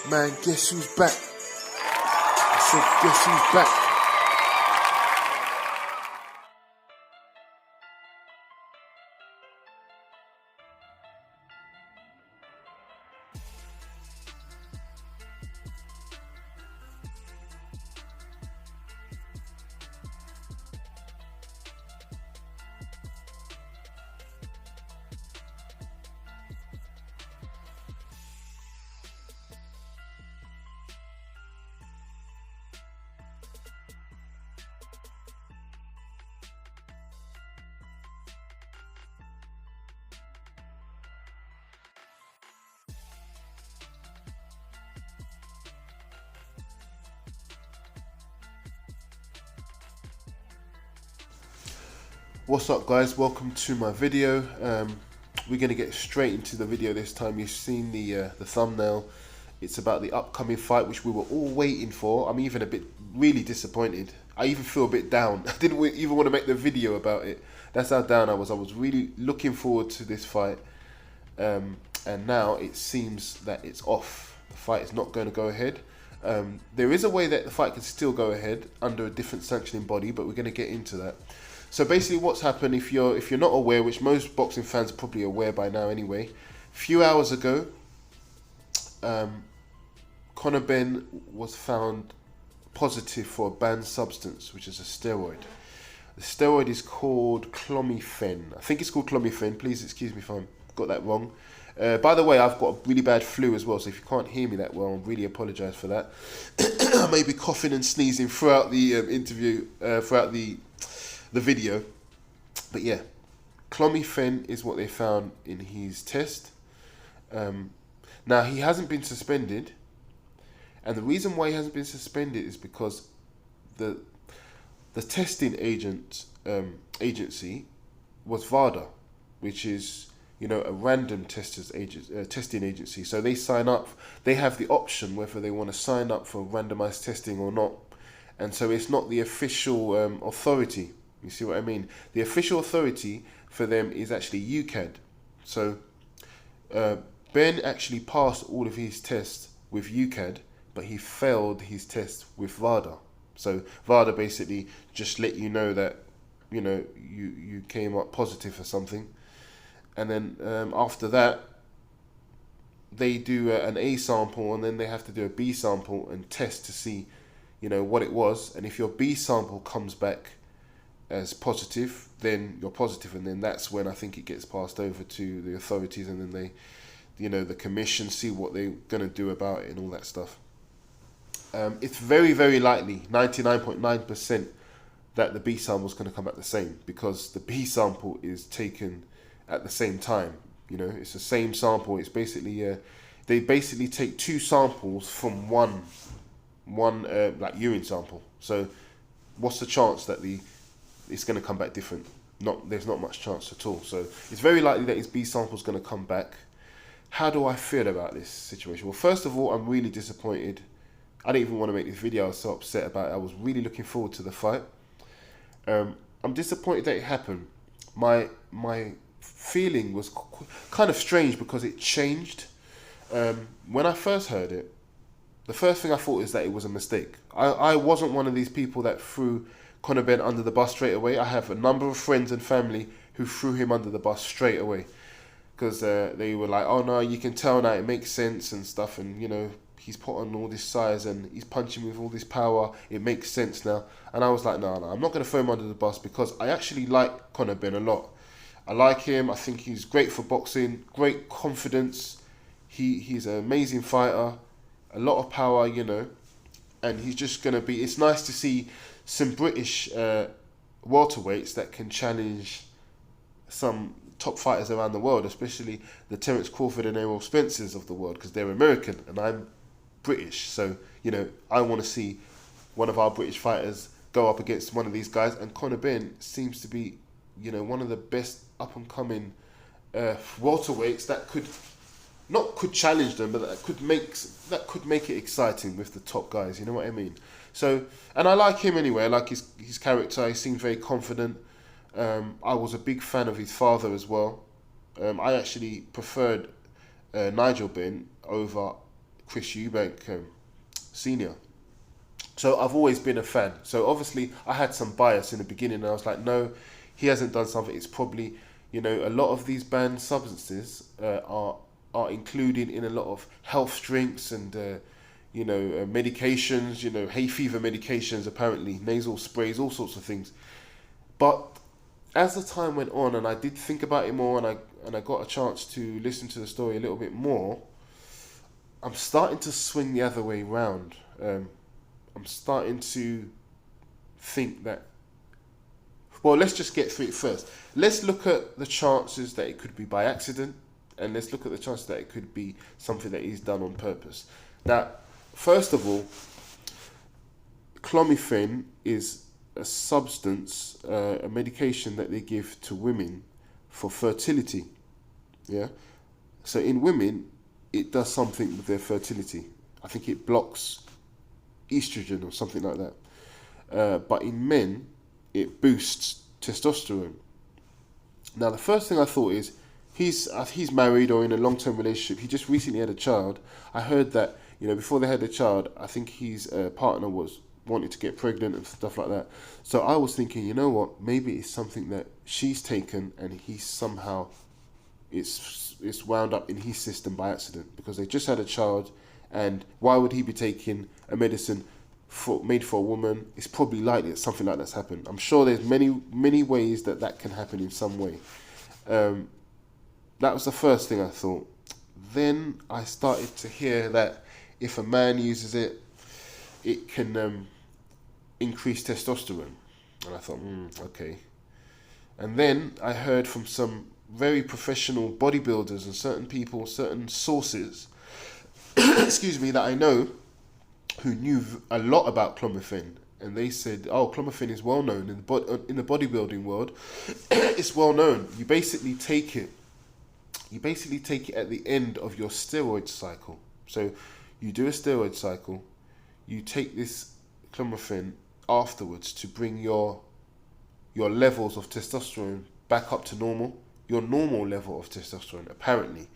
Man, guess who's back? I said, guess who's back? What's up, guys? Welcome to my video. We're going to get straight into the video this time. You've seen the thumbnail. It's about the upcoming fight, which we were all waiting for. I'm even a bit really disappointed. I even feel a bit down. I didn't even want to make the video about it. That's how down I was. I was really looking forward to this fight. And now it seems that it's off. The fight is not going to go ahead. There is a way that the fight can still go ahead under a different sanctioning body, but we're going to get into that. So basically what's happened, if you're not aware, which most boxing fans are probably aware by now anyway, a few hours ago, Conor Benn was found positive for a banned substance, which is a steroid. The steroid is called Clomiphen. I think it's called Clomiphen. Please excuse me if I've got that wrong. By the way, I've got a really bad flu as well, so if you can't hear me that well, I really apologise for that. I may be coughing and sneezing throughout the interview, throughout the video, but yeah, Clomiphen is what they found in his test. Now he hasn't been suspended, and the reason why he hasn't been suspended is because the testing agency was VADA, which is a random testing agency. So they sign up. They have the option whether they want to sign up for randomized testing or not, and so it's not the official authority. You see what I mean? The official authority for them is actually UCAD. So Ben actually passed all of his tests with UCAD, but he failed his test with VADA. So VADA basically just let you know that you came up positive for something, and then after that they do an A sample, and then they have to do a B sample and test to see what it was. And if your B sample comes back as positive, then you're positive, and then that's when I think it gets passed over to the authorities, and then they, the commission, see what they're gonna do about it and all that stuff. It's very, very likely, 99.9%, that the B sample is gonna come back the same, because the B sample is taken at the same time. It's the same sample. It's basically they basically take two samples from one like urine sample. So what's the chance that it's going to come back different? There's not much chance at all. So it's very likely that his B sample is going to come back. How do I feel about this situation? Well, first of all, I'm really disappointed. I didn't even want to make this video. I was so upset about it. I was really looking forward to the fight. I'm disappointed that it happened. My feeling was kind of strange because it changed. When I first heard it, the first thing I thought is that it was a mistake. I wasn't one of these people that threw Conor Benn under the bus straight away. I have a number of friends and family who threw him under the bus straight away, because they were like, oh no, you can tell now, it makes sense and stuff, and he's put on all this size and he's punching with all this power, it makes sense now. And I was like, no, I'm not going to throw him under the bus, because I actually like Conor Benn a lot. I like him. I think he's great for boxing, great confidence. He's an amazing fighter, a lot of power, and he's just going to be, it's nice to see some British welterweights that can challenge some top fighters around the world, especially the Terence Crawford and Errol Spencers of the world, because they're American and I'm British. So, I want to see one of our British fighters go up against one of these guys, and Conor Benn seems to be, one of the best up-and-coming welterweights that could challenge them, but that could make it exciting with the top guys. You know what I mean? So, and I like him anyway. I like his character. He seemed very confident. I was a big fan of his father as well. I actually preferred Nigel Benn over Chris Eubank Senior. So I've always been a fan. So obviously I had some bias in the beginning, and I was like, no, he hasn't done something. It's probably, a lot of these banned substances are included in a lot of health drinks and medications. Hay fever medications, apparently nasal sprays, all sorts of things. But as the time went on, and I did think about it more, and I got a chance to listen to the story a little bit more, I'm starting to swing the other way round. I'm starting to think that, well, let's just get through it first. Let's look at the chances that it could be by accident, and let's look at the chances that it could be something that he's done on purpose. Now, first of all, Clomiphen is a substance, a medication that they give to women for fertility. Yeah. So in women, it does something with their fertility. I think it blocks estrogen or something like that. But in men, it boosts testosterone. Now, the first thing I thought is he's married or in a long-term relationship. He just recently had a child. I heard that before they had the child, I think his partner was wanting to get pregnant and stuff like that. So I was thinking, you know what? Maybe it's something that she's taken and he somehow it's wound up in his system by accident, because they just had a child. And why would he be taking a medicine made for a woman? It's probably likely that something like that's happened. I'm sure there's many ways that can happen in some way. That was the first thing I thought. Then I started to hear that if a man uses it, it can increase testosterone. And I thought, okay. And then I heard from some very professional bodybuilders and certain people, certain sources, excuse me, that I know, who knew a lot about Clomiphen, and they said, "Oh, Clomiphen is well known in the bodybuilding world. It's well known. You basically take it. At the end of your steroid cycle. So you do a steroid cycle. You take this Clomiphen afterwards to bring your levels of testosterone back up to normal. Your normal level of testosterone, apparently."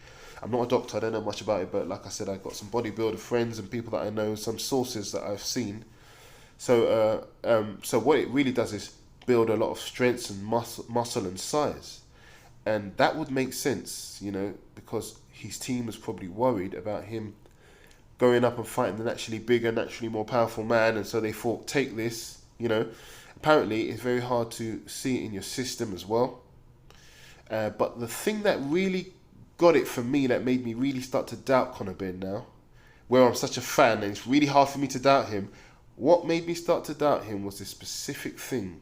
I'm not a doctor, I don't know much about it, but like I said, I've got some bodybuilder friends and people that I know, some sources that I've seen. So what it really does is build a lot of strength and muscle and size. And that would make sense, because his team was probably worried about him going up and fighting the naturally bigger, naturally more powerful man, and so they thought, take this, Apparently, it's very hard to see it in your system as well. But the thing that really got it for me, that made me really start to doubt Conor Benn now, where I'm such a fan and it's really hard for me to doubt him, what made me start to doubt him was this specific thing.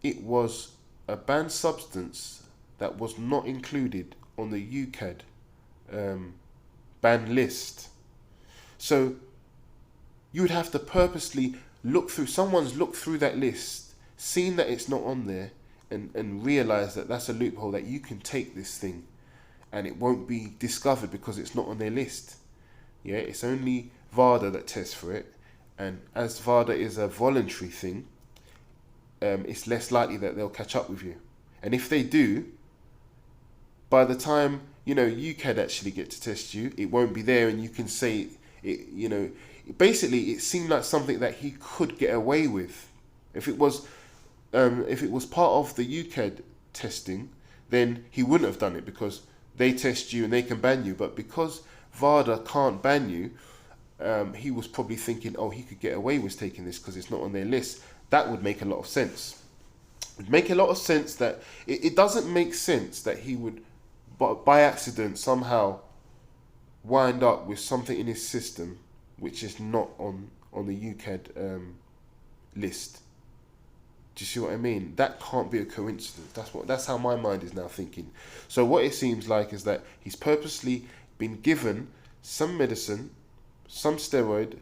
It was a banned substance that was not included on the UKAD ban list. So you would have to purposely look through that list, seen that it's not on there, and realise that that's a loophole, that you can take this thing and it won't be discovered because it's not on their list. Yeah, it's only VADA that tests for it, and as VADA is a voluntary thing, it's less likely that they'll catch up with you. And if they do, by the time you can actually get to test you, it won't be there, and you can say it. Basically, it seemed like something that he could get away with. If it was part of the UKAD testing, then he wouldn't have done it, because they test you and they can ban you. But because VADA can't ban you, he was probably thinking, oh, he could get away with taking this because it's not on their list. That would make a lot of sense. It would make a lot of sense that it doesn't make sense that he would, by accident, somehow wind up with something in his system which is not on the UKAD list. Do you see what I mean? That can't be a coincidence. That's how my mind is now thinking. So what it seems like is that he's purposely been given some medicine, some steroid,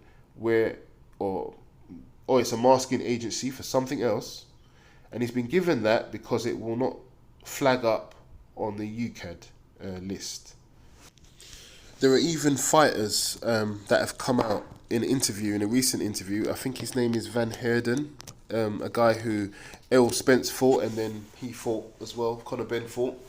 or it's a masking agency for something else, and he's been given that because it will not flag up on the UKAD list. There are even fighters that have come out in a recent interview. I think his name is Van Heerden, a guy who Errol Spence fought, and then he fought as well, Conor Benn fought.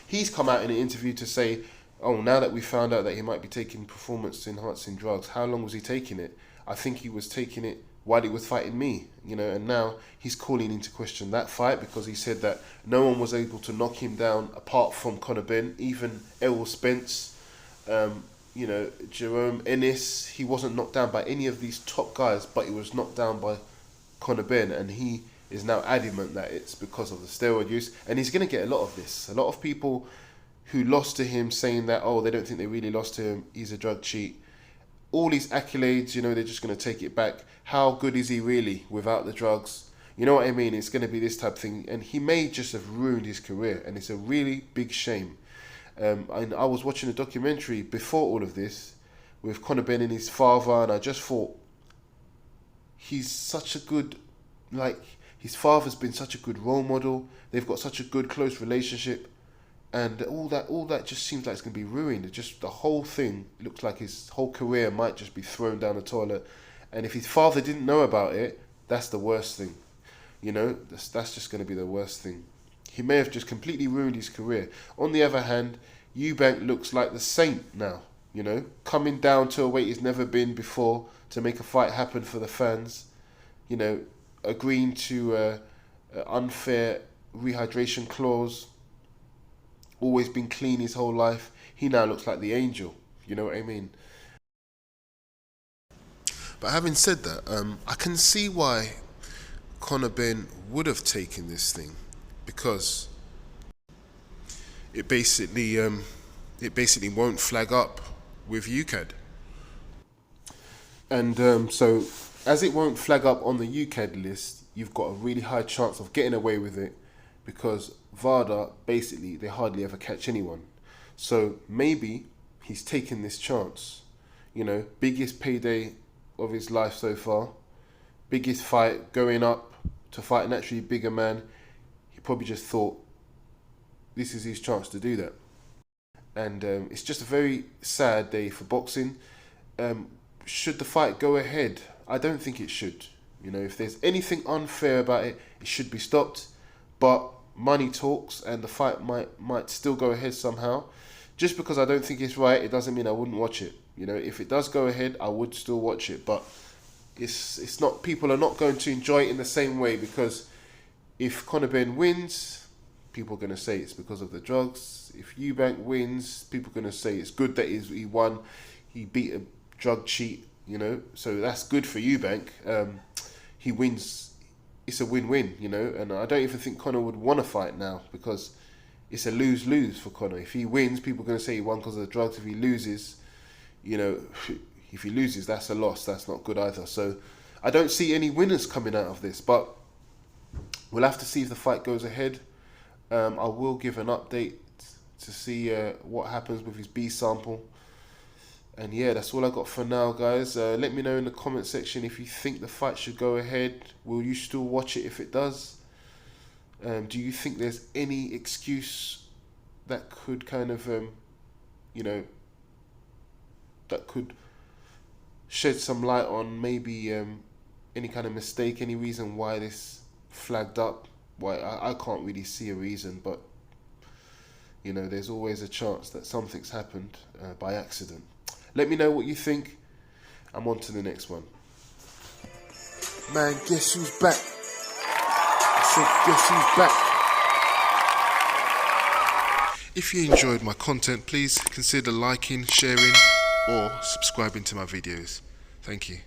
He's come out in an interview to say oh, now that we found out that he might be taking performance enhancing drugs, how long was he taking it? I think he was taking it while he was fighting me, you know, and now he's calling into question that fight because he said that no one was able to knock him down apart from Conor Benn, even Errol Spence, you know, Jerome Ennis. He wasn't knocked down by any of these top guys, but he was knocked down by Conor Benn, and he is now adamant that it's because of the steroid use, and he's going to get a lot of this. A lot of people who lost to him saying that, oh, they don't think they really lost to him, he's a drug cheat. All these accolades, you know, they're just going to take it back. How good is he really without the drugs? You know what I mean? It's going to be this type of thing, and he may just have ruined his career, and it's a really big shame. And I was watching a documentary before all of this with Conor Benn and his father, and I just thought, he's such a good, like, his father's been such a good role model. They've got such a good, close relationship. And all that just seems like it's going to be ruined. It just, the whole thing looks like his whole career might just be thrown down the toilet. And if his father didn't know about it, that's the worst thing. You know, that's just going to be the worst thing. He may have just completely ruined his career. On the other hand, Eubank looks like the saint now. You know, coming down to a weight he's never been before to make a fight happen for the fans. You know, agreeing to an unfair rehydration clause. Always been clean his whole life. He now looks like the angel. You know what I mean? But having said that, I can see why Conor Benn would have taken this thing, because it basically won't flag up with UCAD. And so as it won't flag up on the UCAD list, you've got a really high chance of getting away with it, because VADA, basically, they hardly ever catch anyone. So maybe he's taken this chance. You know, biggest payday of his life so far. Biggest fight, going up to fight an actually bigger man. He probably just thought, this is his chance to do that. And it's just a very sad day for boxing. Should the fight go ahead? I don't think it should. You know, if there's anything unfair about it, it should be stopped. But money talks, and the fight might still go ahead somehow. Just because I don't think it's right, it doesn't mean I wouldn't watch it. You know, if it does go ahead, I would still watch it. But it's not, people are not going to enjoy it in the same way, because if Conor Benn wins, people are going to say it's because of the drugs. If Eubank wins, people are going to say it's good that he won. He beat a drug cheat, you know, so that's good for Eubank. He wins. It's a win-win, you know, and I don't even think Conor would want to fight now, because it's a lose-lose for Conor. If he wins, people are going to say he won because of the drugs. If he loses, you know, if he loses, that's a loss. That's not good either. So I don't see any winners coming out of this, but we'll have to see if the fight goes ahead. I will give an update to see what happens with his B sample. And yeah, that's all I got for now, guys. Let me know in the comment section if you think the fight should go ahead. Will you still watch it if it does? Do you think there's any excuse that could kind of, you know, that could shed some light on maybe any kind of mistake, any reason why this flagged up? Why I can't really see a reason, but you know, there's always a chance that something's happened by accident. Let me know what you think. I'm on to the next one. Man, guess who's back? I said, guess who's back? If you enjoyed my content, please consider liking, sharing, or subscribing to my videos. Thank you.